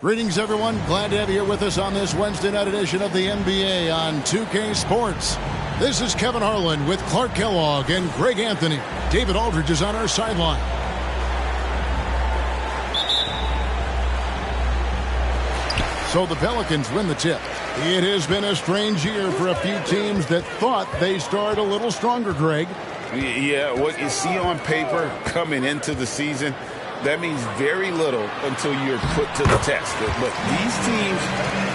Greetings, everyone. Glad to have you here with us on this Wednesday night edition of the NBA on 2K Sports. This is Kevin Harlan with Clark Kellogg and Greg Anthony. David Aldridge is on our sideline. So the Pelicans win the tip. It has been a strange year for a few teams that thought they started a little stronger, Greg. Yeah, what you see on paper coming into the season, that means very little until you're put to the test. But these teams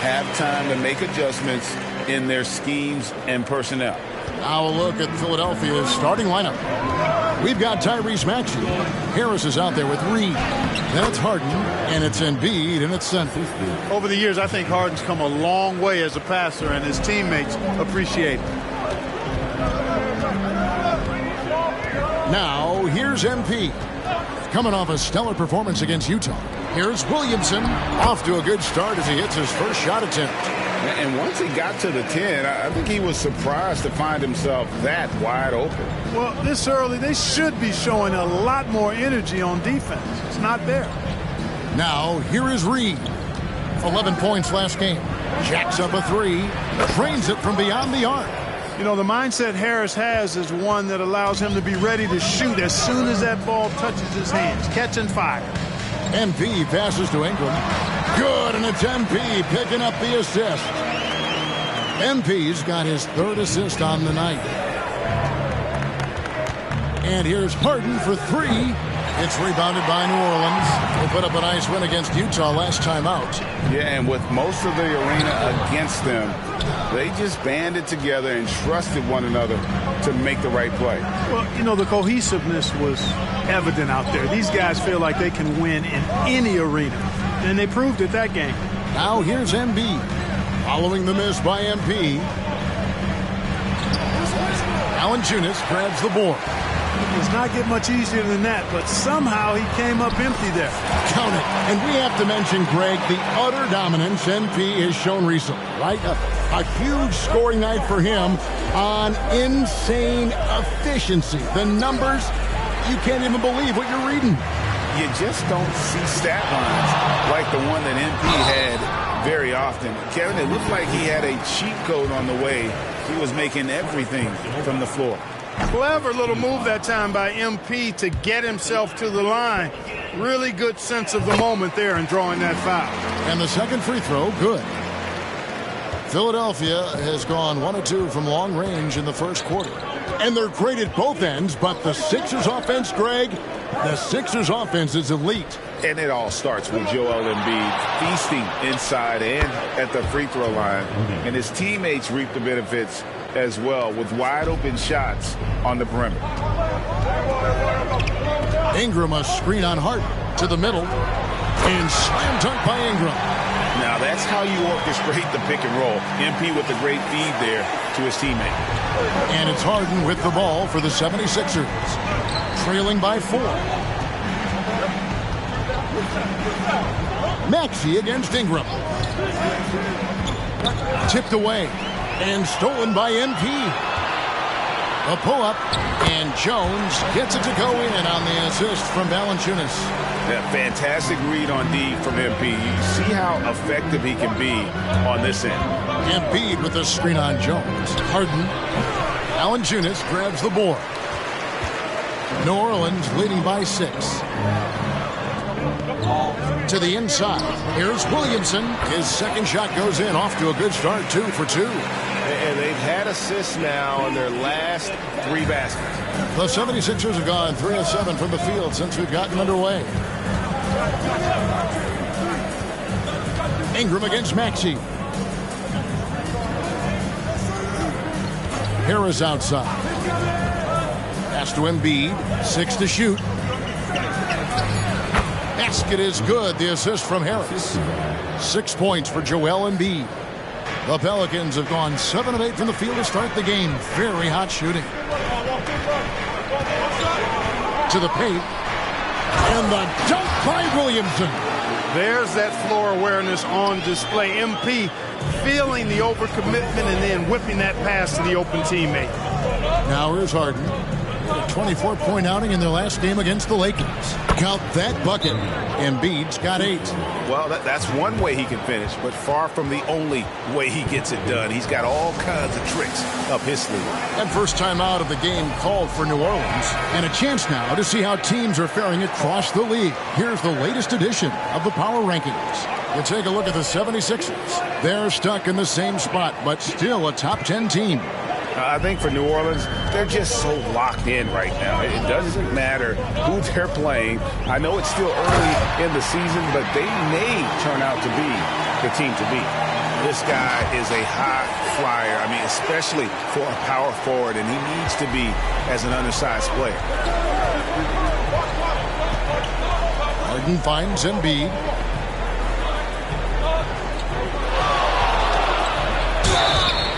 have time to make adjustments in their schemes and personnel. Now a look at Philadelphia's starting lineup. We've got Tyrese Maxey. Harris is out there with Reed. Then it's Harden, and it's Embiid, and it's center. Over the years, I think Harden's come a long way as a passer, and his teammates appreciate it. Now, here's MP. Coming off a stellar performance against Utah. Here's Williamson. Off to a good start as he hits his first shot attempt. And once he got to the 10, I think he was surprised to find himself that wide open. Well, this early, they should be showing a lot more energy on defense. It's not there. Now, here is Reed. 11 points last game. Jacks up a three. Trains it from beyond the arc. You know, the mindset Harris has is one that allows him to be ready to shoot as soon as that ball touches his hands. Catch and fire. MP passes to Ingram. Good, and it's MP picking up the assist. MP's got his third assist on the night. And here's Harden for three. It's rebounded by New Orleans. They put up a nice win against Utah last time out. Yeah, and with most of the arena against them, they just banded together and trusted one another to make the right play. Well, you know, the cohesiveness was evident out there. These guys feel like they can win in any arena, and they proved it that game. Now here's Embiid. Following the miss by MP. Valanciunas grabs the board. It does not get much easier than that, but somehow he came up empty there. Count it. And we have to mention, Greg, the utter dominance MP has shown recently, right? A huge scoring night for him on insane efficiency. The numbers, you can't even believe what you're reading. You just don't see stat lines like the one that MP had very often. Kevin, it looked like he had a cheat code on the way. He was making everything from the floor. Clever little move that time by MP to get himself to the line. Really good sense of the moment there in drawing that foul. And the second free throw, good. Philadelphia has gone 1 of 2 from long range in the first quarter. And they're great at both ends, but the Sixers offense, Greg, the Sixers offense is elite. And it all starts with Joel Embiid feasting inside and at the free throw line. And his teammates reap the benefits as well with wide open shots on the perimeter. Ingram a screen on Harden to the middle. And slam dunk by Ingram. Now that's how you orchestrate the pick and roll. MP with a great feed there to his teammate. And it's Harden with the ball for the 76ers. Trailing by 4. Maxey against Ingram. Tipped away. And stolen by MP. A pull-up. And Jones gets it to go in on the assist from Valanciunas. That fantastic read on D from MP. You see how effective he can be on this end. Embiid with a screen on Jones. Harden. Valanciunas grabs the board. New Orleans leading by 6. To the inside. Here's Williamson. His second shot goes in. Off to a good start. 2 for 2. And they've had assists now on their last 3 baskets. The 76ers have gone 3 of 7 from the field since we've gotten underway. Ingram against Maxey. Harris outside. Pass to Embiid. 6 to shoot. Basket is good. The assist from Harris. 6 points for Joel Embiid. The Pelicans have gone 7 of 8 from the field to start the game. Very hot shooting. To the paint. And the dunk by Williamson. There's that floor awareness on display. MP feeling the overcommitment and then whipping that pass to the open teammate. Now here's Harden. A 24-point outing in their last game against the Lakers. Count that bucket. Embiid's got 8. Well, that's one way he can finish, but far from the only way he gets it done. He's got all kinds of tricks up his sleeve. And first time out of the game called for New Orleans. And a chance now to see how teams are faring across the league. Here's the latest edition of the Power Rankings. You take a look at the 76ers. They're stuck in the same spot, but still a top 10 team. I think for New Orleans, they're just so locked in right now. It doesn't matter who they're playing. I know it's still early in the season, but they may turn out to be the team to beat. This guy is a high flyer, I mean, especially for a power forward, and he needs to be as an undersized player. Harden finds Embiid.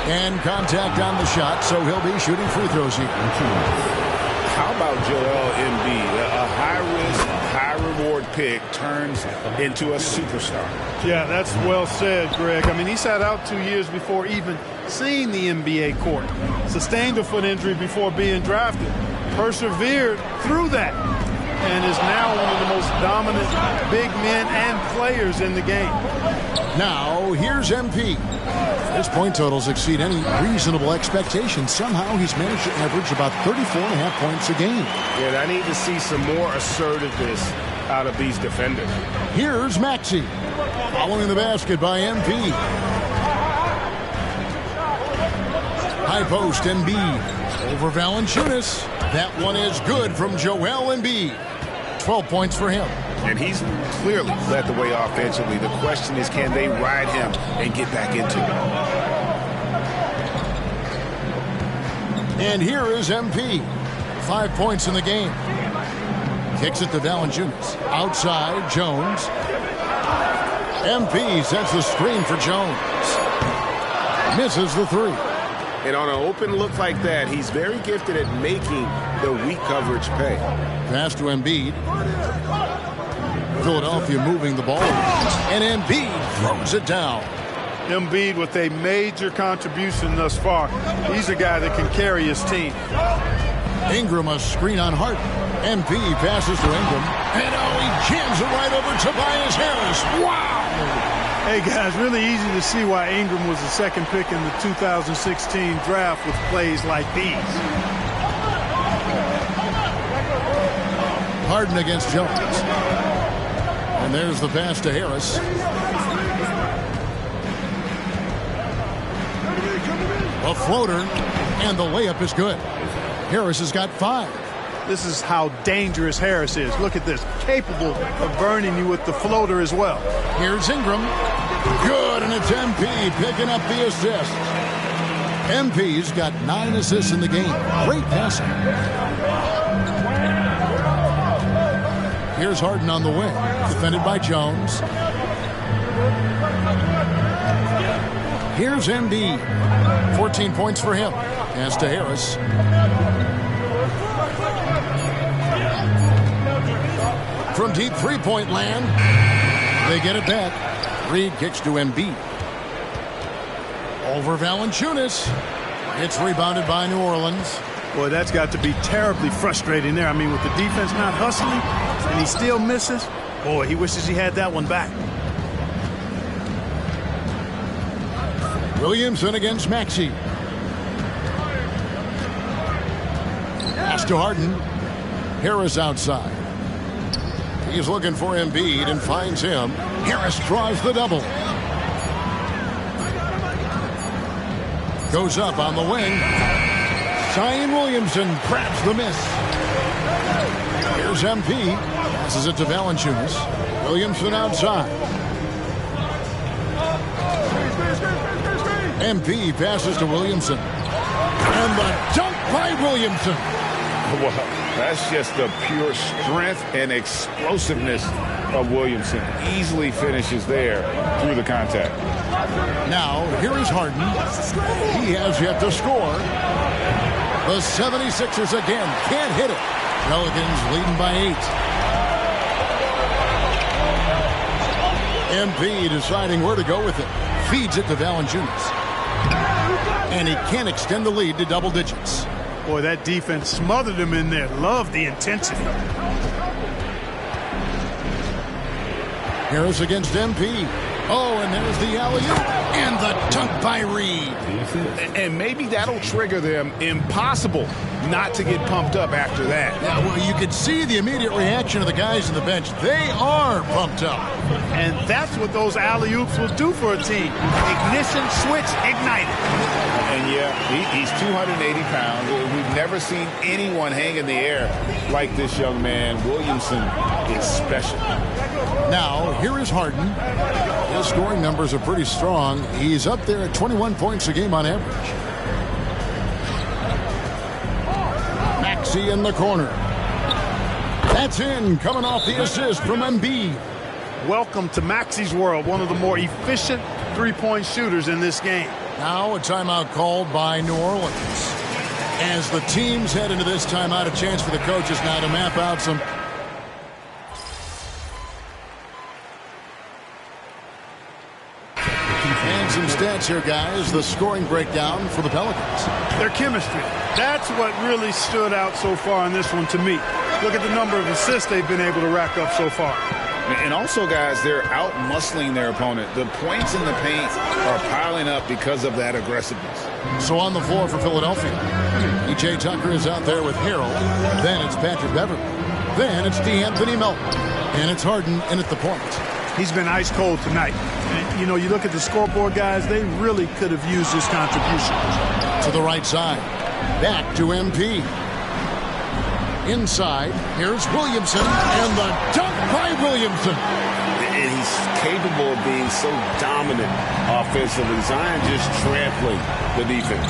And contact on the shot, so he'll be shooting free throws here. How about Joel Embiid? A high-risk, high-reward pick turns into a superstar. Yeah, that's well said, Greg. I mean, he sat out 2 years before even seeing the NBA court. Sustained a foot injury before being drafted. Persevered through that. And is now one of the most dominant big men and players in the game. Now, here's MP. His point totals exceed any reasonable expectation. Somehow he's managed to average about 34.5 points a game. Yeah, I need to see some more assertiveness out of these defenders. Here's Maxey. Following the basket by MP. High post Embiid. Over Valanciunas. That one is good from Joel Embiid. 12 points for him. And he's clearly led the way offensively. The question is, can they ride him and get back into it? And here is MP. 5 points in the game. Kicks it to Valanciunas. Outside, Jones. MP sets the screen for Jones. Misses the 3. And on an open look like that, he's very gifted at making the weak coverage pay. Pass to Embiid. Philadelphia moving the ball. And Embiid throws it down. Embiid with a major contribution thus far. He's a guy that can carry his team. Ingram a screen on Harden. MP passes to Ingram. And he jams it right over Tobias Harris. Wow! Hey, guys, really easy to see why Ingram was the second pick in the 2016 draft with plays like these. Harden against Jones. And there's the pass to Harris. A floater, and the layup is good. Harris has got 5. This is how dangerous Harris is. Look at this. Capable of burning you with the floater as well. Here's Ingram. Good, and it's MP picking up the assist. MP's got 9 assists in the game. Great passing. Here's Harden on the wing. Defended by Jones. Here's Embiid. 14 points for him. Pass to Harris. From deep three-point land, they get it back. Reed kicks to Embiid. Over Valanciunas. It's rebounded by New Orleans. Boy, that's got to be terribly frustrating there. I mean, with the defense not hustling, and he still misses. Boy, he wishes he had that one back. Williamson against Maxey. Pass to Harden. Harris outside. He's looking for Embiid and finds him. Harris draws the double. Goes up on the wing. Zion Williamson grabs the miss. Here's MP. Passes it to Valanciunas. Williamson outside. MP passes to Williamson. And the dunk by Williamson. Well, that's just the pure strength and explosiveness of Williamson. Easily finishes there through the contact. Now, here is Harden. He has yet to score. The 76ers again can't hit it. Pelicans leading by 8. MP deciding where to go with it. Feeds it to Valanciunas. And he can't extend the lead to double digits. Boy, that defense smothered him in there. Love the intensity. Harris against MP. Oh, and there's the alley-oop and the dunk by Reed. And maybe that'll trigger them. Impossible not to get pumped up after that. Yeah, well, you could see the immediate reaction of the guys on the bench. They are pumped up. And that's what those alley-oops will do for a team. Ignition switch ignited. And yeah, he's 280 pounds. We've never seen anyone hang in the air like this young man. Williamson is special. Now, here is Harden. His scoring numbers are pretty strong. He's up there at 21 points a game on average. Maxey in the corner. That's in, coming off the assist from Embiid. Welcome to Maxey's world, one of the more efficient three-point shooters in this game. Now a timeout called by New Orleans. As the teams head into this timeout, a chance for the coaches now to map out some some stats here, guys. The scoring breakdown for the Pelicans. Their chemistry. That's what really stood out so far in this one to me. Look at the number of assists they've been able to rack up so far. And also, guys, they're out-muscling their opponent. The points in the paint are piling up because of that aggressiveness. So on the floor for Philadelphia, E.J. Tucker is out there with Harrell. Then it's Patrick Beverly. Then it's DeAnthony Melton. And it's Harden in at the point. He's been ice cold tonight. And, you know, you look at the scoreboard, guys, they really could have used his contribution. To the right side. Back to MP. Inside, here's Williamson, and the dunk by Williamson. And he's capable of being so dominant offensively. Zion just trampling the defense.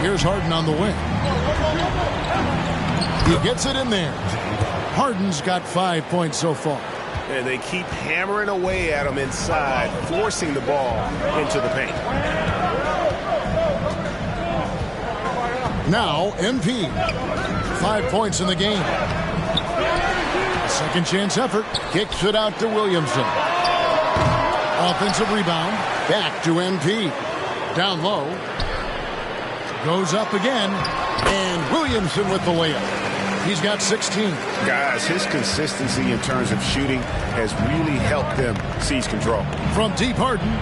Here's Harden on the wing. He gets it in there. Harden's got 5 points so far. And they keep hammering away at him inside, forcing the ball into the paint. Now, MP. 5 points in the game. Second chance effort. Kicks it out to Williamson. Offensive rebound. Back to MP. Down low. Goes up again. And Williamson with the layup. He's got 16. Guys, his consistency in terms of shooting has really helped them seize control. From deep Harden,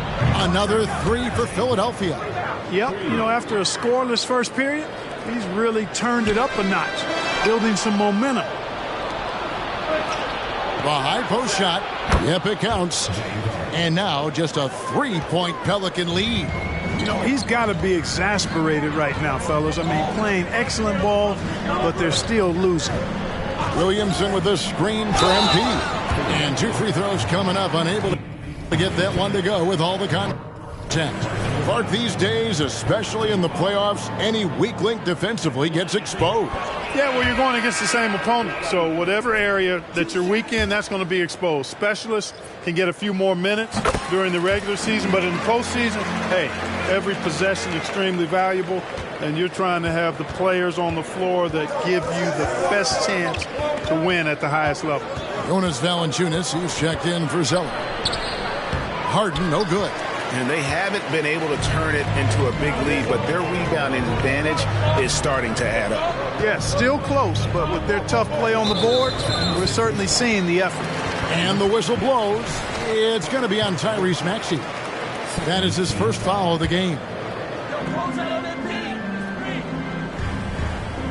another three for Philadelphia. Yep, you know, after a scoreless first period, he's really turned it up a notch, building some momentum. The high post shot. Yep, it counts. And now just a three-point Pelican lead. You know, he's got to be exasperated right now, fellas. I mean, playing excellent ball, but they're still losing. Williamson with the screen for MP. And 2 free throws coming up, unable to get that one to go with all the contact. Clark, these days, especially in the playoffs, any weak link defensively gets exposed. Yeah, well, you're going against the same opponent. So whatever area that you're weak in, that's going to be exposed. Specialists can get a few more minutes during the regular season, but in the postseason, hey, every possession extremely valuable, and you're trying to have the players on the floor that give you the best chance to win at the highest level. Jonas Valanciunas, he's checked in for Zeller. Harden, no good. And they haven't been able to turn it into a big lead, but their rebounding advantage is starting to add up. Yeah, still close, but with their tough play on the board, we're certainly seeing the effort. And the whistle blows. It's going to be on Tyrese Maxey. That is his first foul of the game.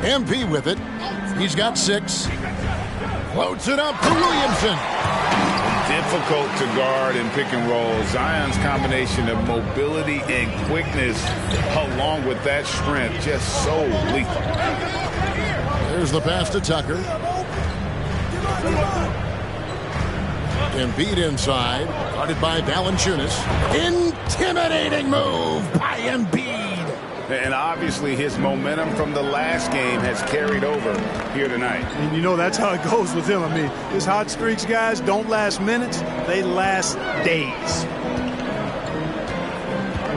MP with it. He's got 6. Floats it up to Williamson. Difficult to guard and pick and roll. Zion's combination of mobility and quickness along with that strength just so lethal. There's the pass to Tucker. Embiid inside, guarded by Valanciunas. Intimidating move by Embiid. And obviously his momentum from the last game has carried over here tonight. And you know that's how it goes with him. I mean, his hot streaks, guys, don't last minutes. They last days.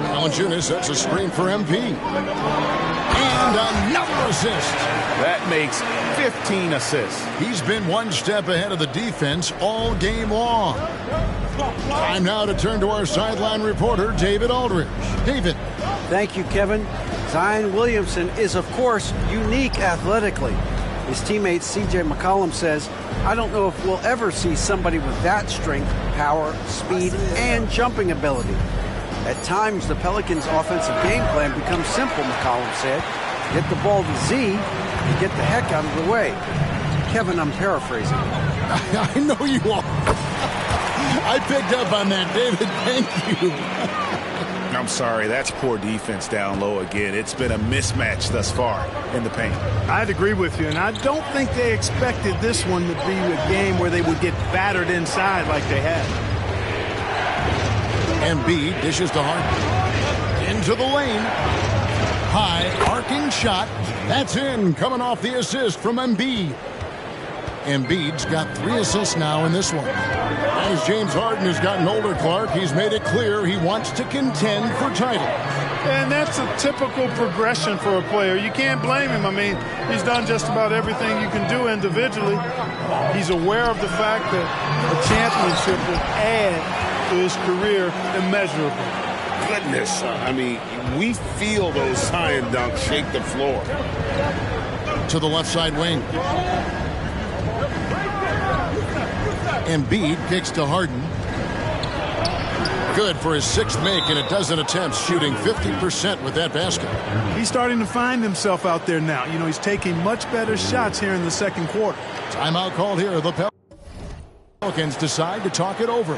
Valanciunas sets a screen for MP. And another assist. That makes 15 assists. He's been one step ahead of the defense all game long. Time now to turn to our sideline reporter, David Aldridge. David. Thank you, Kevin. Zion Williamson is, of course, unique athletically. His teammate C.J. McCollum says, "I don't know if we'll ever see somebody with that strength, power, speed, and jumping ability." At times, the Pelicans' offensive game plan becomes simple, McCollum said. Get the ball to Z and get the heck out of the way. Kevin, I'm paraphrasing. I know you are. I picked up on that, David. Thank you. I'm sorry, that's poor defense down low again. It's been a mismatch thus far in the paint. I'd agree with you, and I don't think they expected this one to be a game where they would get battered inside like they had. Embiid dishes to Harden. Into the lane. High, arcing shot. That's in, coming off the assist from Embiid. Embiid's got 3 assists now in this one. As James Harden has gotten older, Clark, he's made it clear he wants to contend for title. And that's a typical progression for a player. You can't blame him. I mean, he's done just about everything you can do individually. He's aware of the fact that a championship will add to his career immeasurably. Goodness, I mean, we feel those Zion dunks shake the floor. To the left side wing. Embiid kicks to Harden. Good for his 6th make in a dozen attempts, shooting 50% with that basket. He's starting to find himself out there now. You know, he's taking much better shots here in the second quarter. Timeout called here. The Pelicans decide to talk it over.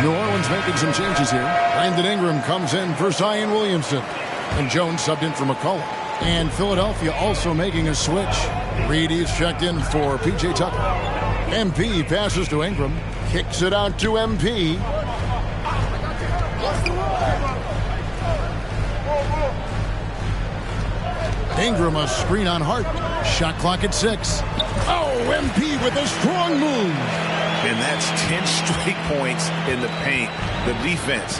New Orleans making some changes here. Brandon Ingram comes in for Zion Williamson. And Jones subbed in for McCollum. And Philadelphia also making a switch. Reedy's checked in for P.J. Tucker. MP passes to Ingram. Kicks it out to MP. Ingram a screen on Hart. Shot clock at 6. Oh, MP with a strong move. And that's 10 straight points in the paint. The defense,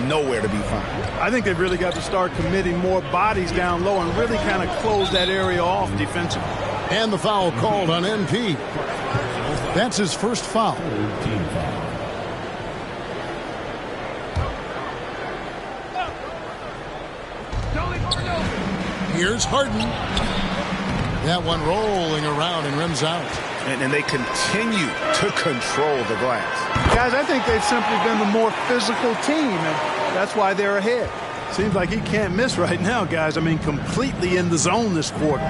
nowhere to be found. I think they've really got to start committing more bodies down low and really kind of close that area off defensively. And the foul called on MP. That's his first foul. Here's Harden. That one rolling around and rims out. And they continue to control the glass. Guys, I think they've simply been the more physical team, and that's why they're ahead. Seems like he can't miss right now, guys. I mean, completely in the zone this quarter.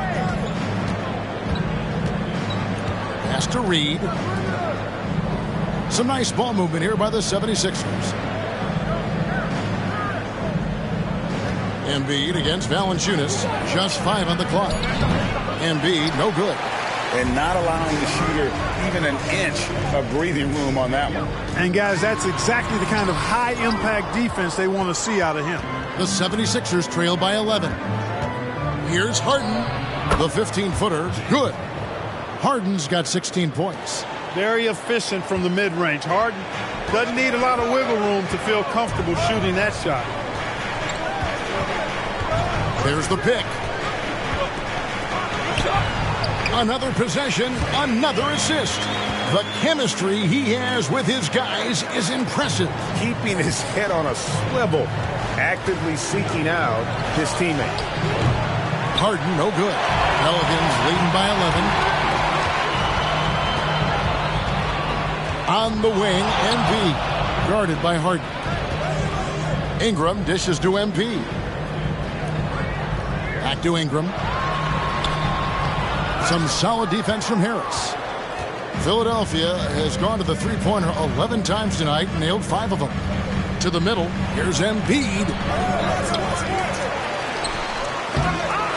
Pass to Reed. Some nice ball movement here by the 76ers. Embiid against Valanciunas. Just 5 on the clock. Embiid, no good. And not allowing the shooter even an inch of breathing room on that one. And, guys, that's exactly the kind of high-impact defense they want to see out of him. The 76ers trail by 11. Here's Harden. The 15-footer, good. Harden's got 16 points. Very efficient from the mid-range. Harden doesn't need a lot of wiggle room to feel comfortable shooting that shot. There's the pick. Another possession, another assist. The chemistry he has with his guys is impressive. Keeping his head on a swivel, actively seeking out his teammate. Harden, no good. Pelicans leading by 11. On the wing, MP. Guarded by Harden. Ingram dishes to MP. Back to Ingram. Some solid defense from Harris. Philadelphia has gone to the three-pointer 11 times tonight, nailed 5 of them. To the middle, here's Embiid.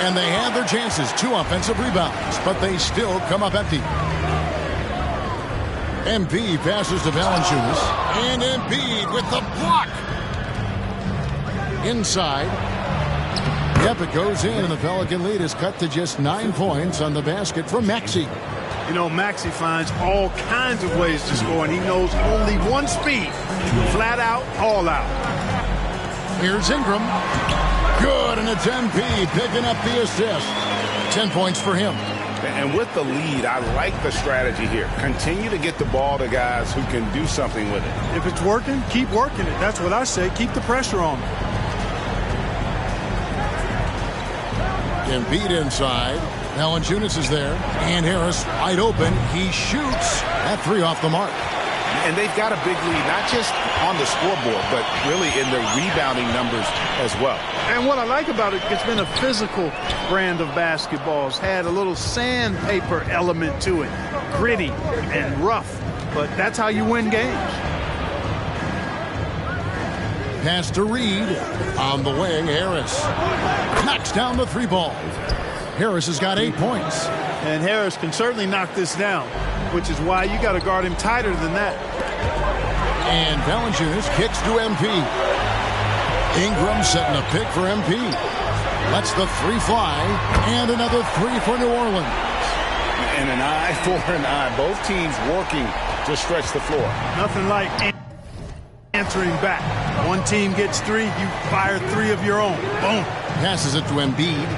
And they have their chances, 2 offensive rebounds, but they still come up empty. Embiid passes to Valanciunas, and Embiid with the block. Inside. Yep, it goes in, and the Pelican lead is cut to just 9 points on the basket from Maxey. You know, Maxey finds all kinds of ways to score, and he knows only one speed. Flat out, all out. Here's Ingram. Good, and it's MP picking up the assist. 10 points for him. And with the lead, I like the strategy here. Continue to get the ball to guys who can do something with it. If it's working, keep working it. That's what I say. Keep the pressure on. Embiid inside. Valanciunas is there. And Harris wide open. He shoots. That three off the mark. And they've got a big lead, not just on the scoreboard, but really in their rebounding numbers as well. And what I like about it, it's been a physical brand of basketball. It's had a little sandpaper element to it. Gritty and rough. But that's how you win games. Pass to Reed. On the wing, Harris knocks down the three ball. Harris has got 8 points. And Harris can certainly knock this down, which is why you got to guard him tighter than that. And Valanciunas kicks to MP. Ingram setting a pick for MP. Lets the three fly. And another three for New Orleans. And an eye for an eye. Both teams working to stretch the floor. Nothing like answering back. One team gets three, you fire three of your own. Boom. Passes it to Embiid.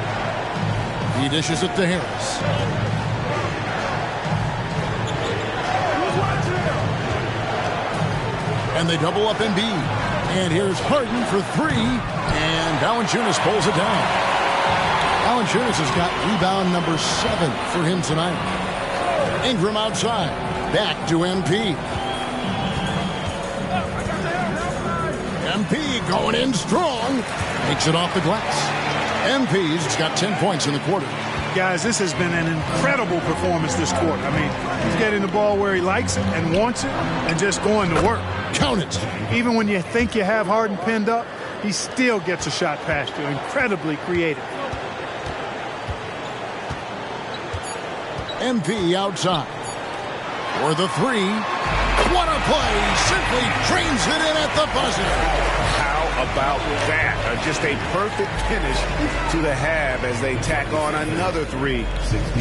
He dishes it to Harris. And they double up Embiid. And here's Harden for three. And Valanciunas pulls it down. Valanciunas has got rebound number 7 for him tonight. Ingram outside. Back to MP. MP going in strong. Makes it off the glass. MP's got 10 points in the quarter. Guys, this has been an incredible performance this quarter. I mean, he's getting the ball where he likes it and wants it and just going to work. Count it. Even when you think you have Harden pinned up, he still gets a shot past you. Incredibly creative. MP outside. For the three. What a play. Simply drains it in at the buzzer. How about that? Just a perfect finish to the half as they tack on another three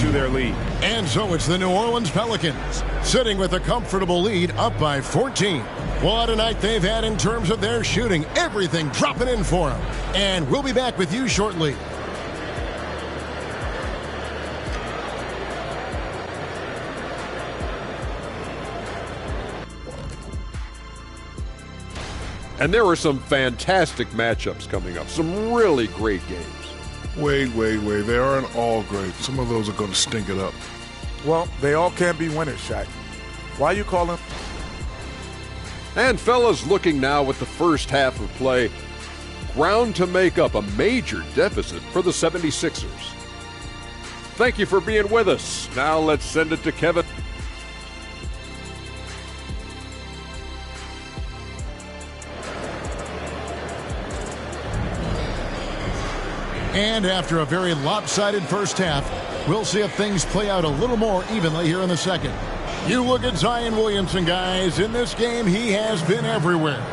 to their lead. And so it's the New Orleans Pelicans sitting with a comfortable lead up by 14. What a night they've had in terms of their shooting. Everything dropping in for them. And we'll be back with you shortly. And there are some fantastic matchups coming up. Some really great games. Wait. They aren't all great. Some of those are going to stink it up. Well, they all can't be winners, Shaq. Why you call them? And fellas, looking now at the first half of play, ground to make up a major deficit for the 76ers. Thank you for being with us. Now let's send it to Kevin. And after a very lopsided first half, we'll see if things play out a little more evenly here in the second. You look at Zion Williamson, guys. In this game, he has been everywhere.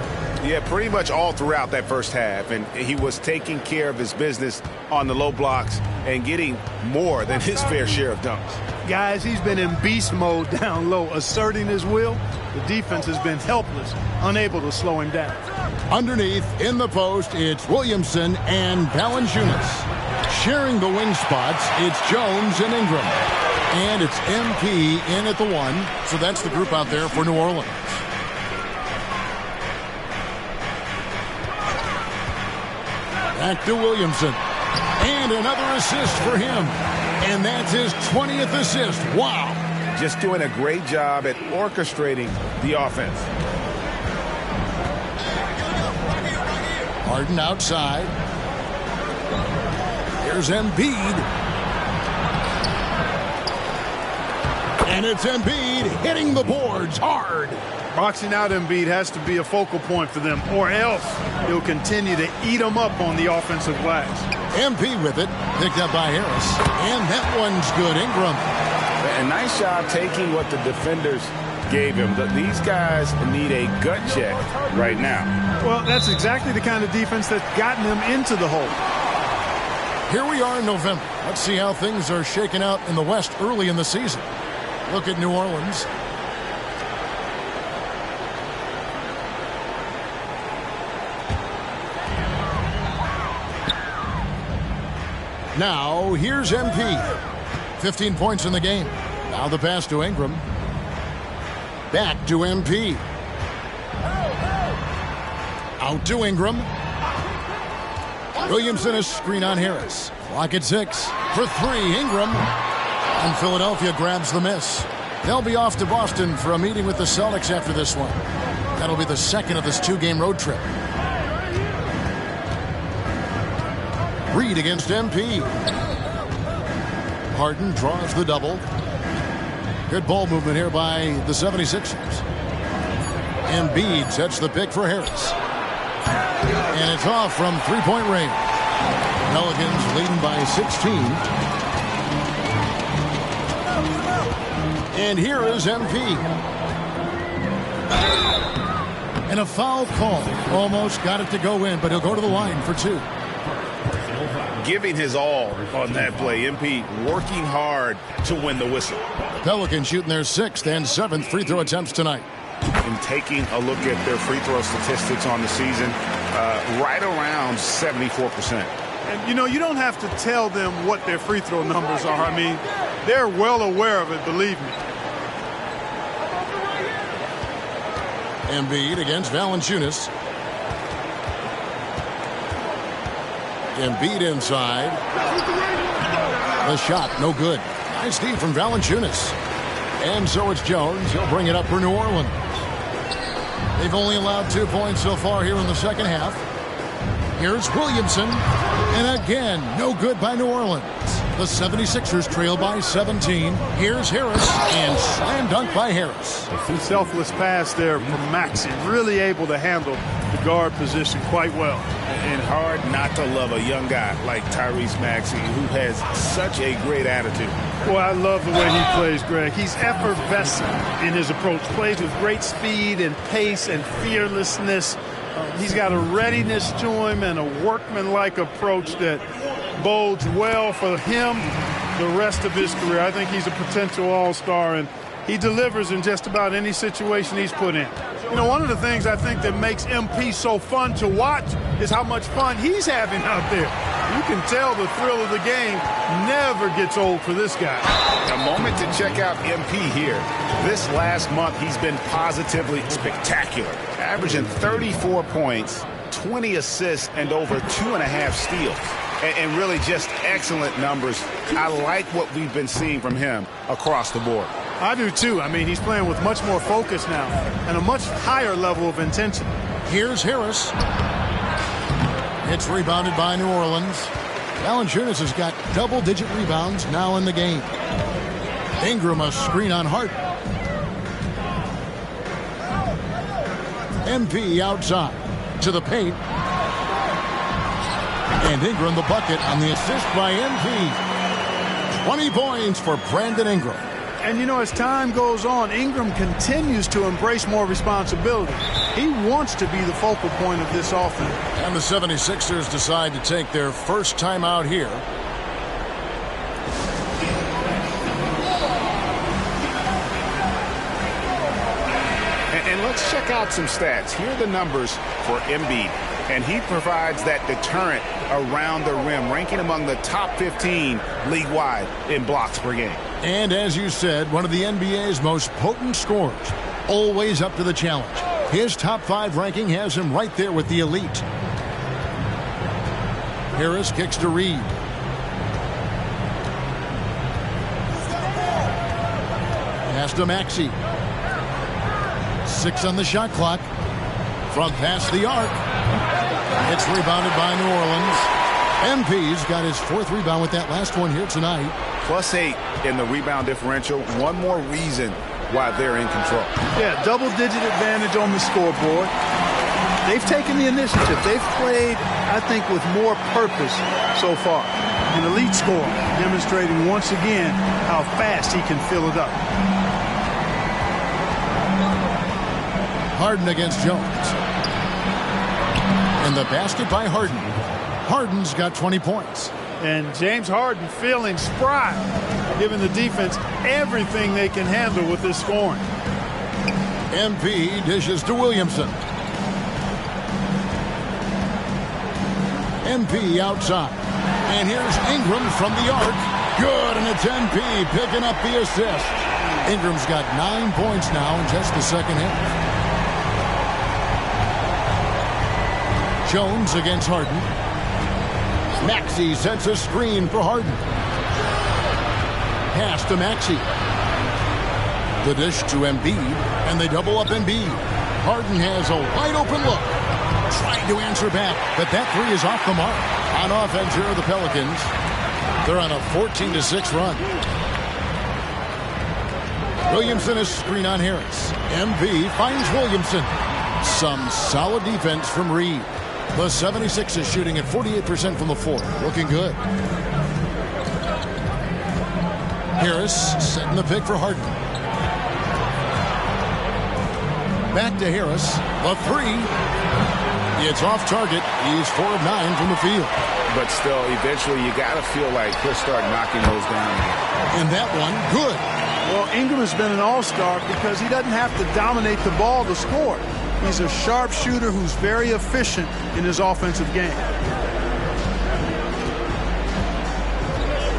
Yeah, pretty much all throughout that first half. And he was taking care of his business on the low blocks and getting more than his fair share of dunks. Guys, he's been in beast mode down low, asserting his will. The defense has been helpless, unable to slow him down. Underneath, in the post, it's Williamson and Valanciunas. Sharing the wing spots, it's Jones and Ingram. And it's MP in at the 1. So that's the group out there for New Orleans. Back to Williamson. And another assist for him. And that's his 20th assist. Wow. Just doing a great job at orchestrating the offense. Harden outside. Here's Embiid. And it's Embiid hitting the boards hard. Boxing out Embiid has to be a focal point for them, or else he'll continue to eat them up on the offensive glass. MP with it, picked up by Harris. And that one's good. Ingram. A nice job taking what the defenders gave him. These guys need a gut check right now. Well, that's exactly the kind of defense that's gotten them into the hole. Here we are in November. Let's see how things are shaking out in the West early in the season. Look at New Orleans. Now, here's MP. 15 points in the game. Now the pass to Ingram. Back to MP. Out to Ingram. Williamson is screen on Harris. Clock at 6. For 3, Ingram. And Philadelphia grabs the miss. They'll be off to Boston for a meeting with the Celtics after this one. That'll be the second of this 2-game road trip. Reed against MP. Harden draws the double. Good ball movement here by the 76ers. Embiid sets the pick for Harris. And it's off from three-point range. Pelicans leading by 16. And here is MP. And a foul call. Almost got it to go in, but he'll go to the line for 2. Giving his all on that play. MP working hard to win the whistle. Pelicans shooting their 6th and 7th free throw attempts tonight. And taking a look at their free throw statistics on the season, right around 74%. And, you know, you don't have to tell them what their free throw numbers are. I mean, they're well aware of it, believe me. Embiid against Valanciunas. Embiid inside. The shot, no good. Nice D from Valanciunas. And so it's Jones. He'll bring it up for New Orleans. They've only allowed 2 points so far here in the second half. Here's Williamson. And again, no good by New Orleans. The 76ers trail by 17. Here's Harris. And slam dunk by Harris. Selfless pass there from Maxey. Really able to handle the guard position quite well. And hard not to love a young guy like Tyrese Maxey, who has such a great attitude. Boy, I love the way he plays, Greg. He's effervescent in his approach. Plays with great speed and pace and fearlessness. He's got a readiness to him and a workmanlike approach that bodes well for him the rest of his career. I think he's a potential all-star, and he delivers in just about any situation he's put in. You know, one of the things I think that makes MP so fun to watch is how much fun he's having out there. You can tell the thrill of the game never gets old for this guy. A moment to check out MP here. This last month, he's been positively spectacular, averaging 34 points, 20 assists, and over 2.5 steals. And really just excellent numbers. I like what we've been seeing from him across the board. I do too. I mean, he's playing with much more focus now and a much higher level of intensity. Here's Harris. It's rebounded by New Orleans. Valanciunas has got double-digit rebounds now in the game. Ingram a screen on Harden. MP outside to the paint. And Ingram the bucket on the assist by MP. 20 points for Brandon Ingram. And, you know, as time goes on, Ingram continues to embrace more responsibility. He wants to be the focal point of this offense. And the 76ers decide to take their first time out here. And let's check out some stats. Here are the numbers for Embiid. And he provides that deterrent around the rim, ranking among the top 15 league-wide in blocks per game. And as you said, one of the NBA's most potent scorers, always up to the challenge. His top 5 ranking has him right there with the elite. Harris kicks to Reed. Pass to Maxey. 6 on the shot clock. From past the arc. It's rebounded by New Orleans. MP's got his 4th rebound with that last one here tonight. +8 in the rebound differential. One more reason why they're in control. Yeah, double-digit advantage on the scoreboard. They've taken the initiative. They've played, I think, with more purpose so far. An elite scorer, demonstrating once again how fast he can fill it up. Harden against Jones. And the basket by Harden. Harden's got 20 points. And James Harden feeling spry, giving the defense everything they can handle with this scoring. MP dishes to Williamson. MP outside. And here's Ingram from the arc. Good, and it's MP picking up the assist. Ingram's got 9 points now in just the second half. Jones against Harden. Maxey sets a screen for Harden. Pass to Maxey. The dish to Embiid, and they double up Embiid. Harden has a wide open look. Trying to answer back, but that three is off the mark. On offense here are the Pelicans. They're on a 14-6 run. Williamson is screen on Harris. MV finds Williamson. Some solid defense from Reed. The 76ers shooting at 48% from the floor. Looking good. Harris setting the pick for Harden. Back to Harris. The three. It's off target. He's 4 of 9 from the field. But still, eventually you got to feel like he'll start knocking those down. And that one, good. Well, Ingram has been an all-star because he doesn't have to dominate the ball to score. He's a sharp shooter who's very efficient in his offensive game.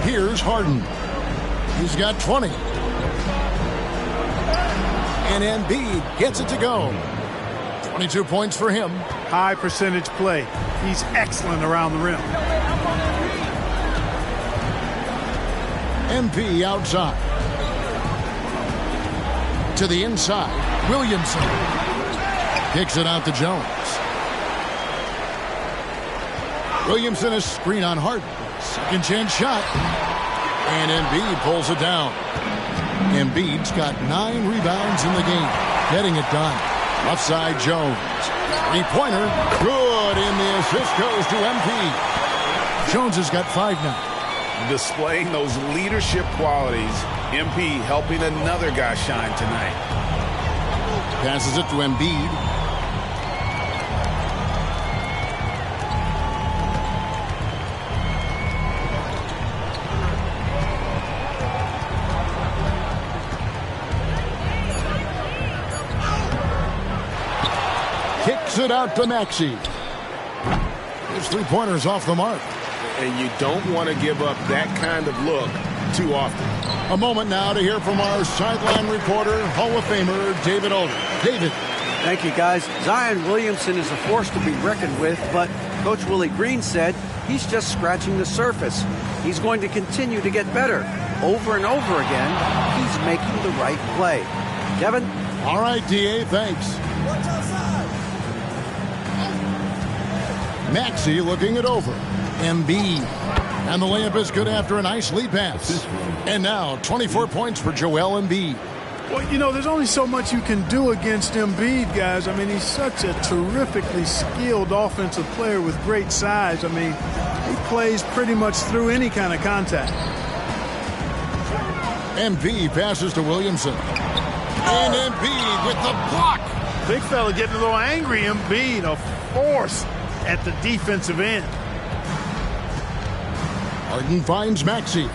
Here's Harden. He's got 20. And Embiid gets it to go. 22 points for him. High percentage play. He's excellent around the rim. MP outside. To the inside. Williamson. Kicks it out to Jones. Williamson is screen on Harden. Second chance shot. And Embiid pulls it down. Embiid's got 9 rebounds in the game. Getting it done. Left side Jones. Three-pointer. Good, and the assist goes to MP. Jones has got 5 now. Displaying those leadership qualities. MP helping another guy shine tonight. Passes it to Embiid. Kicks it out to Maxey. His three-pointer's off the mark. And you don't want to give up that kind of look too often. A moment now to hear from our sideline reporter, Hall of Famer David Older. David. Thank you, guys. Zion Williamson is a force to be reckoned with, but Coach Willie Green said he's just scratching the surface. He's going to continue to get better. Over and over again, he's making the right play. Kevin? All right, D.A., thanks. Maxey looking it over. Embiid. And the layup is good after a nice lead pass. And now 24 points for Joel Embiid. Well, you know, there's only so much you can do against Embiid, guys. I mean, he's such a terrifically skilled offensive player with great size. I mean, he plays pretty much through any kind of contact. Embiid passes to Williamson. And Embiid with the block. Big fella getting a little angry. Embiid, a force at the defensive end. Harden finds Maxey.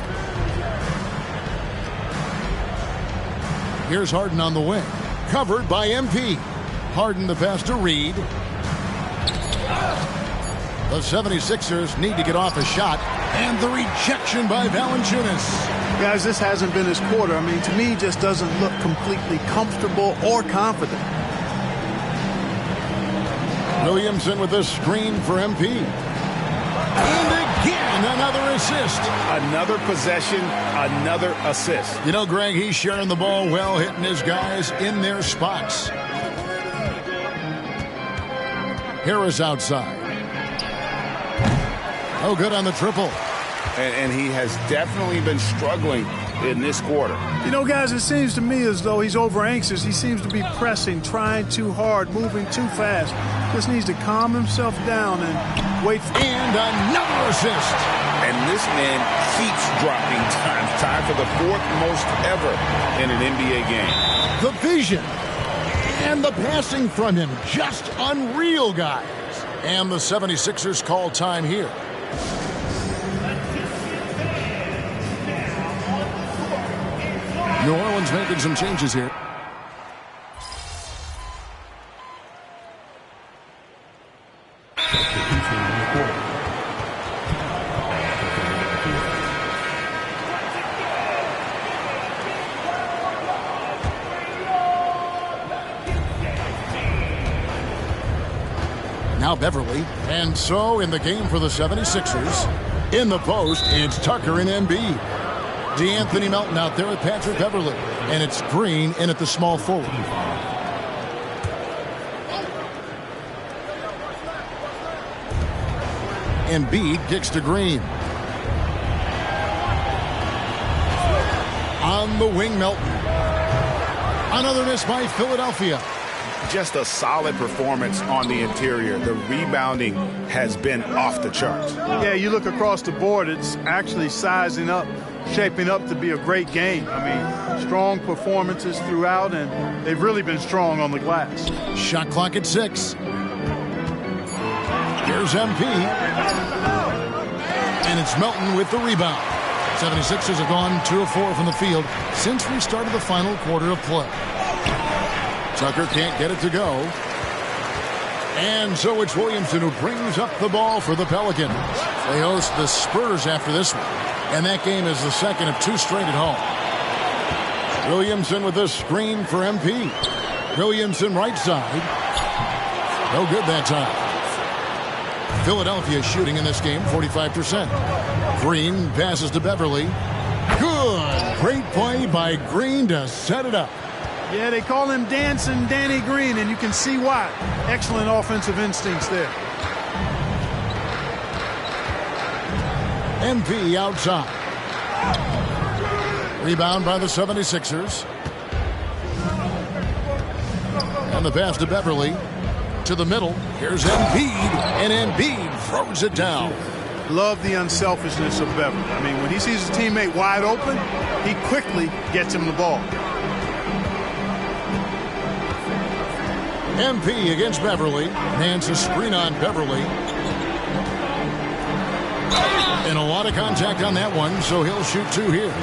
Here's Harden on the wing. Covered by MP. Harden the pass to Reed. The 76ers need to get off a shot. And the rejection by Valanciunas. Guys, this hasn't been his quarter. I mean, to me, he just doesn't look completely comfortable or confident. Williamson with a screen for MP. And again, another assist. Another possession, another assist. You know, Greg, he's sharing the ball well, hitting his guys in their spots. Harris outside. Oh, good on the triple. And he has definitely been struggling in this quarter. You know, guys, it seems to me as though he's over anxious. He seems to be pressing, trying too hard, moving too fast. Just needs to calm himself down and wait. And another assist. And this man keeps dropping times. Time for the 4th most ever in an NBA game. The vision and the passing from him. Just unreal, guys. And the 76ers call time here. New Orleans making some changes here. Now Beverly. And so in the game for the 76ers, in the post, it's Tucker and Embiid. DeAnthony Melton out there with Patrick Beverly. And it's Green in at the small forward. Embiid kicks to Green. On the wing, Melton. Another miss by Philadelphia. Just a solid performance on the interior. The rebounding has been off the charts. Yeah, you look across the board, it's actually sizing up, shaping up to be a great game. I mean, strong performances throughout, and they've really been strong on the glass. Shot clock at 6. Here's MP. And it's Melton with the rebound. 76ers have gone 2 of 4 from the field since we started the final quarter of play. Tucker can't get it to go. And so it's Williamson who brings up the ball for the Pelicans. They host the Spurs after this one. And that game is the second of 2 straight at home. Williamson with a screen for MP. Williamson right side. No good that time. Philadelphia shooting in this game 45%. Green passes to Beverly. Good. Great play by Green to set it up. Yeah, they call him Dancing Danny Green, and you can see why. Excellent offensive instincts there. MP outside. Rebound by the 76ers. And the pass to Beverly. To the middle. Here's Embiid. And Embiid throws it down. Love the unselfishness of Beverly. I mean, when he sees his teammate wide open, he quickly gets him the ball. MP against Beverly. Hands a screen on Beverly. And a lot of contact on that one, so he'll shoot 2 here.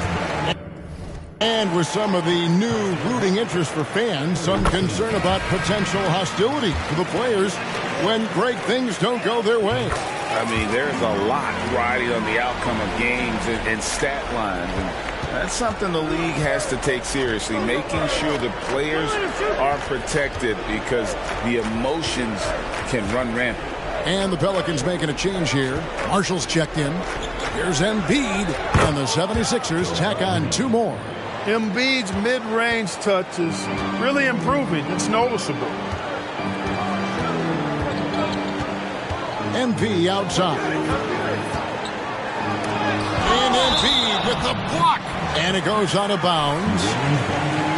And with some of the new rooting interest for fans, some concern about potential hostility to the players when great things don't go their way. I mean, there's a lot riding on the outcome of games and stat lines. And that's something the league has to take seriously, making sure the players are protected because the emotions can run rampant. And the Pelicans making a change here. Marshall's checked in. Here's Embiid, and the 76ers tack on 2 more. Embiid's mid-range touch is really improving. It's noticeable. MP outside. And Embiid with the block. And it goes out of bounds.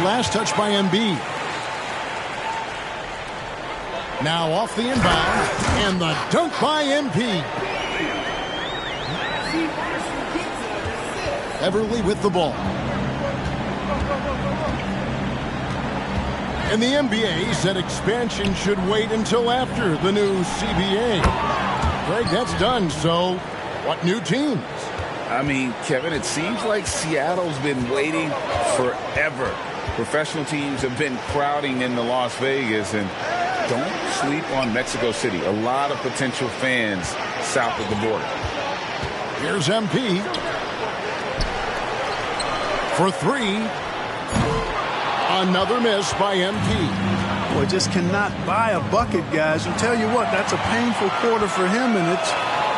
Last touch by Embiid. Now off the inbound. And the dunk by MP. Beverly with the ball. And the NBA said expansion should wait until after the new CBA. Greg, that's done, so what new teams? I mean, Kevin, it seems like Seattle's been waiting forever. Professional teams have been crowding into Las Vegas, and don't sleep on Mexico City. A lot of potential fans south of the border. Here's MP. For 3. Another miss by MP. Boy, just cannot buy a bucket, guys. And tell you what, that's a painful quarter for him, and it's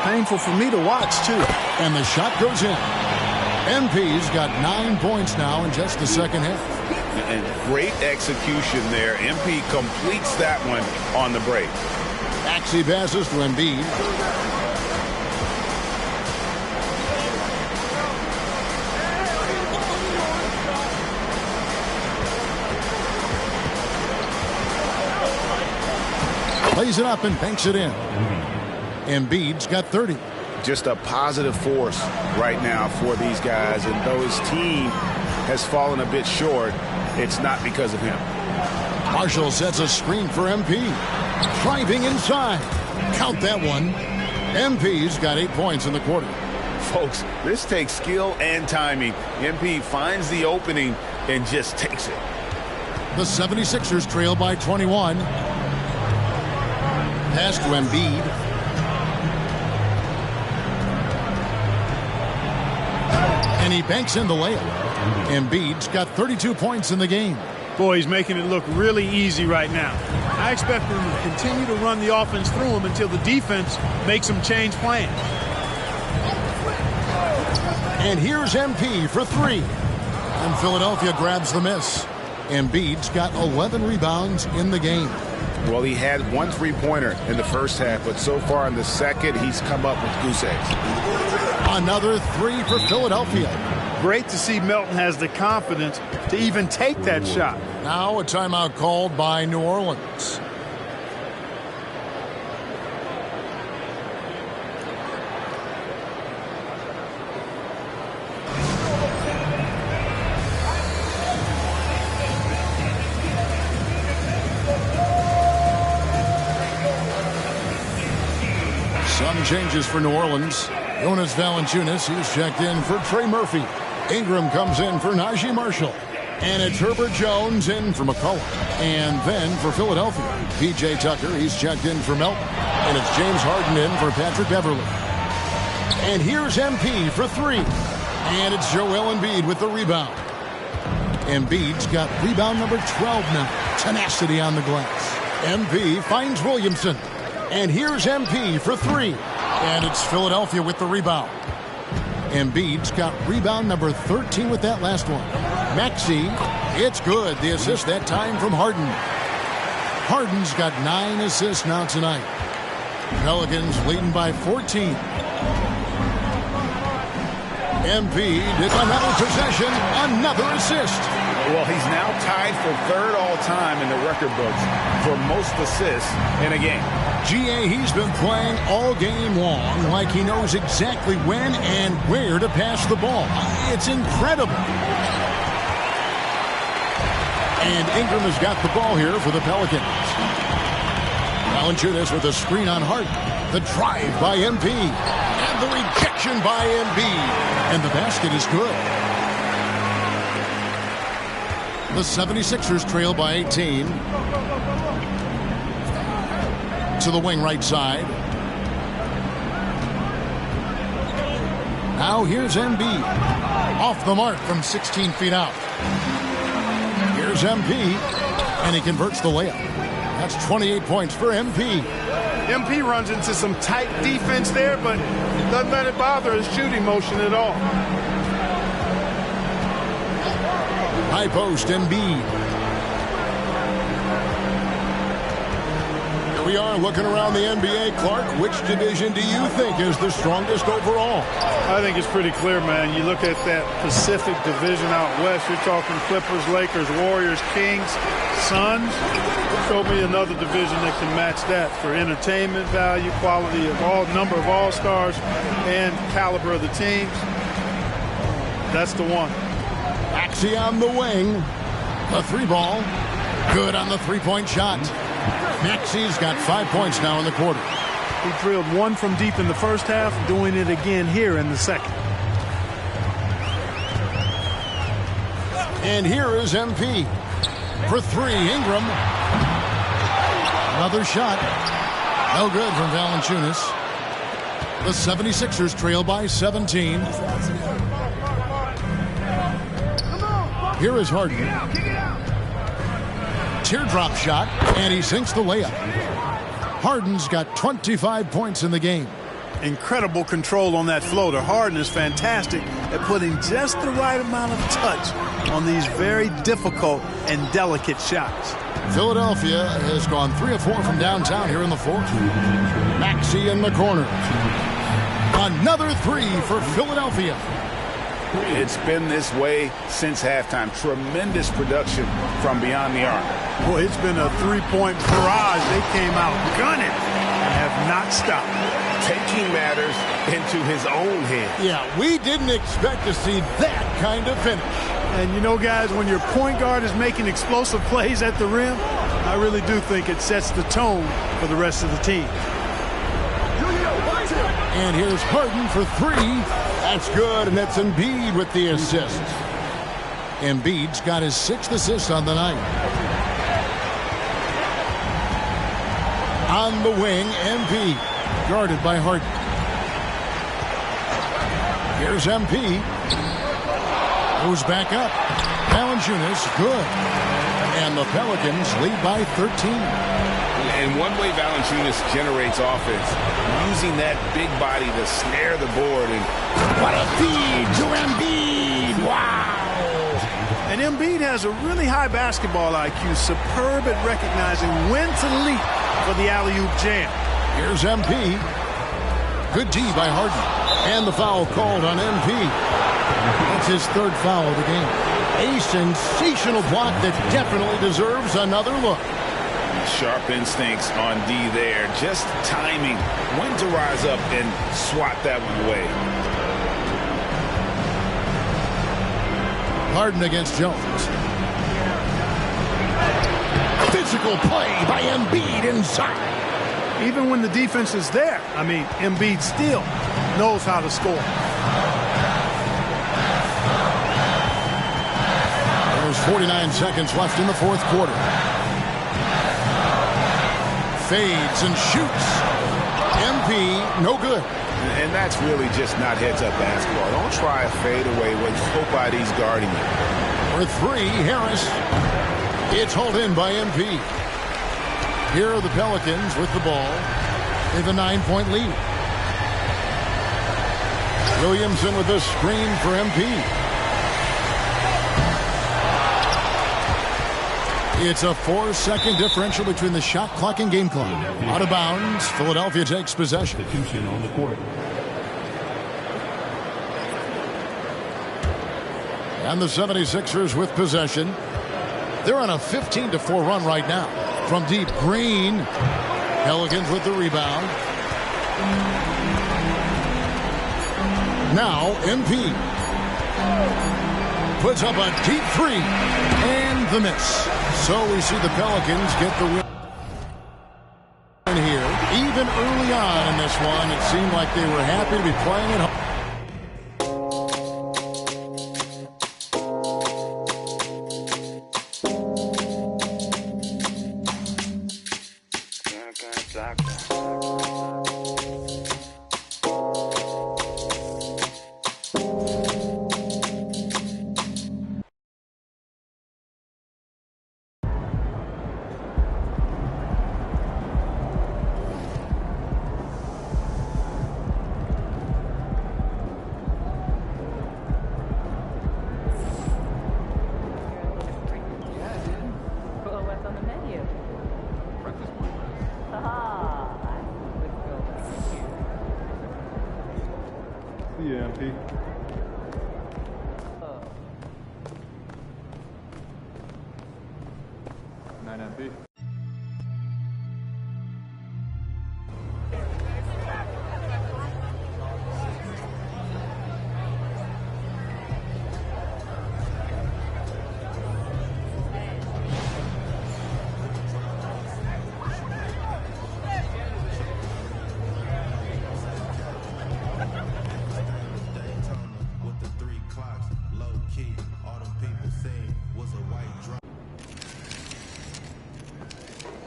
painful for me to watch, too. And the shot goes in. MP's got 9 points now in just the second half. And great execution there. MP completes that one on the break. Maxey passes to Embiid. Plays it up and banks it in. Embiid's got 30. Just a positive force right now for these guys. And though his team has fallen a bit short, it's not because of him. Marshall sets a screen for MP. Driving inside. Count that one. MP's got 8 points in the quarter. Folks, this takes skill and timing. MP finds the opening and just takes it. The 76ers trail by 21. Pass to Embiid. And he banks in the layup. Embiid's got 32 points in the game. Boy, he's making it look really easy right now. I expect them to continue to run the offense through him until the defense makes them change plans. And here's MP for three. And Philadelphia grabs the miss. Embiid's got 11 rebounds in the game. Well, he had one three-pointer in the first half, but so far in the second, he's come up with goose eggs. Another three for Philadelphia. Great to see Melton has the confidence to even take that shot. Now a timeout called by New Orleans. Some changes for New Orleans. Jonas Valanciunas, he's checked in for Trey Murphy. Ingram comes in for Najee Marshall. And it's Herbert Jones in for McCollum. And then for Philadelphia, P.J. Tucker, he's checked in for Melton. And it's James Harden in for Patrick Beverly. And here's MP for three. And it's Joel Embiid with the rebound. Embiid's got rebound number 12 now. Tenacity on the glass. MP finds Williamson. And here's MP for three. And it's Philadelphia with the rebound. Embiid's got rebound number 13 with that last one. Maxey, it's good. The assist that time from Harden. Harden's got 9 assists now tonight. Pelicans leading by 14. Embiid, it's another possession, another assist. Well, he's now tied for third all-time in the record books for most assists in a game. GA, he's been playing all game long like he knows exactly when and where to pass the ball. It's incredible. And Ingram has got the ball here for the Pelicans. Valanciunas with a screen on Hart. The drive by MP. And the rejection by Embiid. And the basket is good. The 76ers trail by 18. To the wing right side. Now here's Embiid. Off the mark from 16 feet out. Here's MP. And he converts the layup. That's 28 points for MP. MP runs into some tight defense there, but doesn't let it bother his shooting motion at all. High post, Embiid. Here we are looking around the NBA. Clark, which division do you think is the strongest overall? I think it's pretty clear, man. You look at that Pacific division out west, you're talking Clippers, Lakers, Warriors, Kings, Suns. Show me another division that can match that for entertainment value, quality of number of all-stars, and caliber of the teams. That's the one. Maxey on the wing. The three ball. Good on the three-point shot. Maxey's got 5 points now in the quarter. He drilled one from deep in the first half, doing it again here in the second. And here is MP. For three, Ingram. Another shot. No good from Valanciunas. The 76ers trail by 17. Here is Harden. Teardrop shot, and he sinks the layup. Harden's got 25 points in the game. Incredible control on that floater. Harden is fantastic at putting just the right amount of touch on these very difficult and delicate shots. Philadelphia has gone 3 of 4 from downtown here in the fourth. Maxey in the corner. Another three for Philadelphia. It's been this way since halftime. Tremendous production from beyond the arc. Boy, it's been a three-point barrage. They came out gunning and have not stopped. Taking matters into his own hands. Yeah, we didn't expect to see that kind of finish. And you know, guys, when your point guard is making explosive plays at the rim, I really do think it sets the tone for the rest of the team. And here's Harden for three. That's good, and that's Embiid with the assist. Embiid's got his 6th assist on the night. On the wing, MP, guarded by Harden. Here's MP. Goes back up. Valanciunas, good. And the Pelicans lead by 13. And one way Valanciunas generates offense, using that big body to snare the board. And what a feed to Embiid. Wow. And Embiid has a really high basketball IQ, superb at recognizing when to leap for the alley-oop jam. Here's MP. Good D by Harden. And the foul called on MP. That's his third foul of the game. A sensational block that definitely deserves another look. Sharp instincts on D there. Just timing when to rise up and swat that one away. Harden against Jones. Physical play by Embiid inside. Even when the defense is there, Embiid still knows how to score. There's 49 seconds left in the fourth quarter. Fades and shoots. MP, no good. And that's really just not heads-up basketball. Don't try a fadeaway when nobody's guarding you. For three, Harris. It's hauled in by MP. Here are the Pelicans with the ball. They have a 9-point lead. Williamson with a screen for MP. It's a 4-second differential between the shot clock and game clock. Out of bounds, Philadelphia takes possession. On the court. And the 76ers with possession. They're on a 15-4 run right now. From deep, Green. Pelicans with the rebound. Now, MP. Puts up a deep three. And the miss. So we see the Pelicans get the win here. Even early on in this one, it seemed like they were happy to be playing at home. Yeah, MP. MP.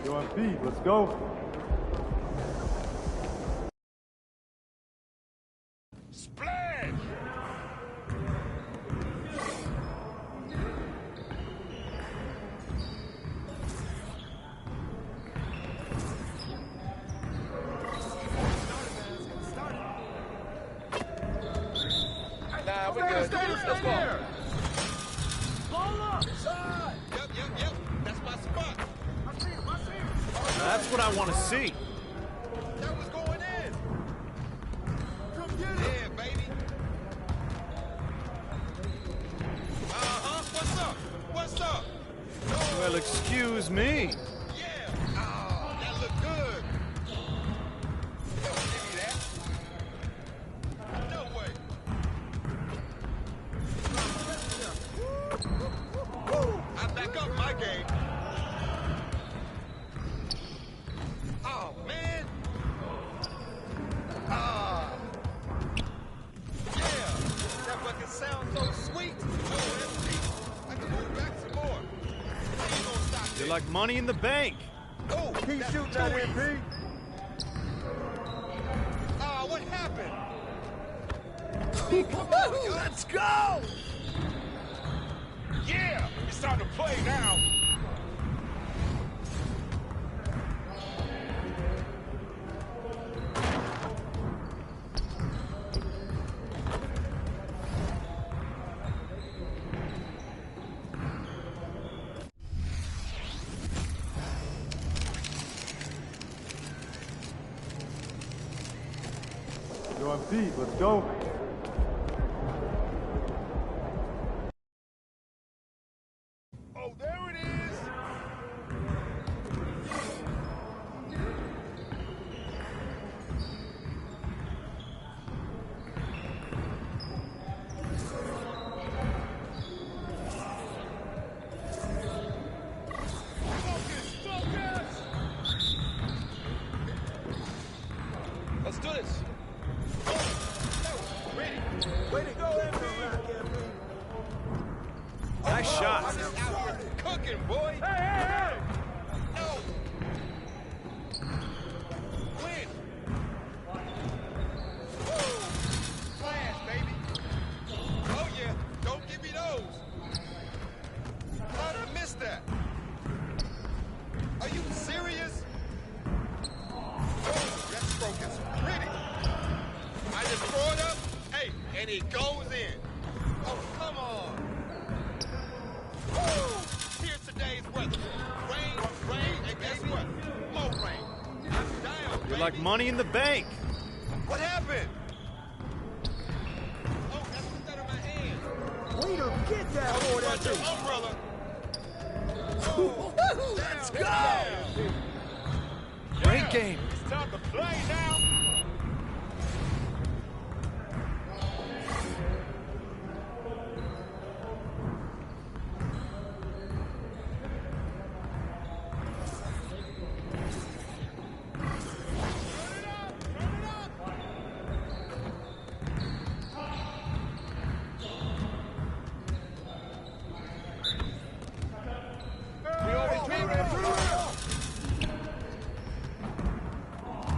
Embiid, let's go. Splash! Nah, we're good. Let's go. Ball up. Side. Yep. That's my spot. That's what I want to see. That was going in. Come get it. Yeah, baby. What's up? Well, excuse me. Yeah. Oh, that looked good. Don't give me that. No way. I back up my game. Oh, man. Yeah. That fucking sounds so sweet. I can move back some more. How you gonna stop this? You're like money in the bank. Oh, Keep shooting that, MP. What happened? Let's go. Yeah, it's time to play now. Yo, Embiid, let's go. Oh, there it is. Let's do this. Way to go, Embiid. Nice shot. Out here cooking, boy. Hey! No. Win. Woo. Flash, baby. Oh, yeah. Don't give me those. How'd I miss that? Are you serious? Oh, that stroke is pretty. I just throw it up, hey, and it goes in. Oh, come on. Woo! Here's today's weather. Rain, and guess what? More rain. I'm down, You're baby. like money in the bank. What happened? Oh, that's what's that in my hand. Way to get that Oh, boy, you that got your thing. umbrella. Let's go. Great game. It's time to play now.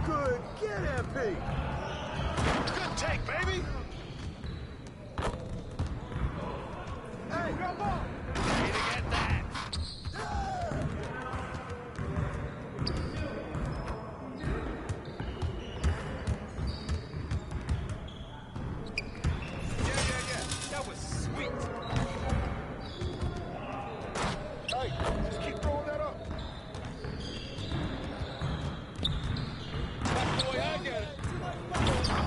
Good get, MP. Good take, baby. Hey, come on. Way to get that. Yeah. That was sweet. Hey, just keep throwing that up. Boy, I get it.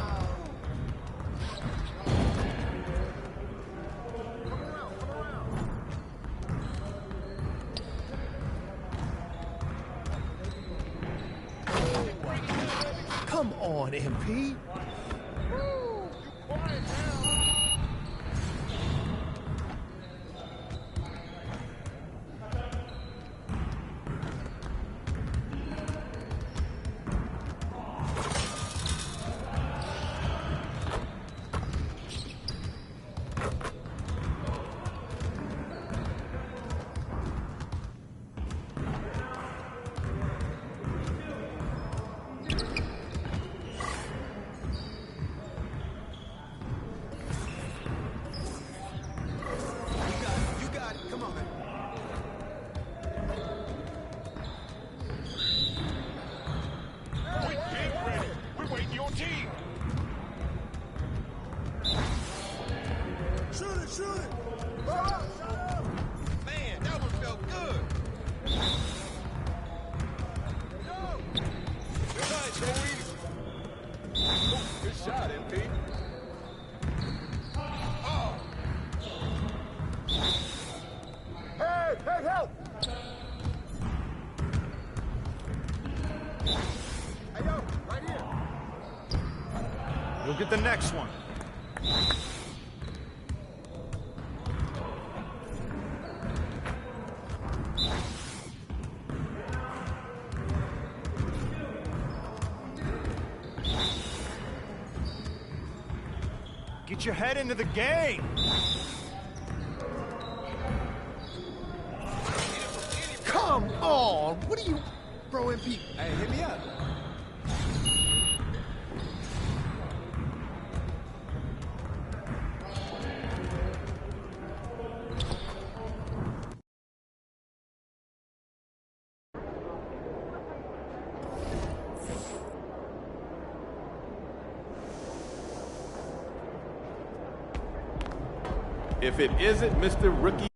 Come on, MP. You got it. Come on, man. We're getting ready. We're waiting your team. Shoot it. Man, that one felt good. Good night, Joey. Good shot, MP. Oh, Hey, help. hey, yo, right here. You'll get the next one. Get your head into the game. Come on. What are you, bro, MP? Hey, hit me up. If it isn't Mr. Rookie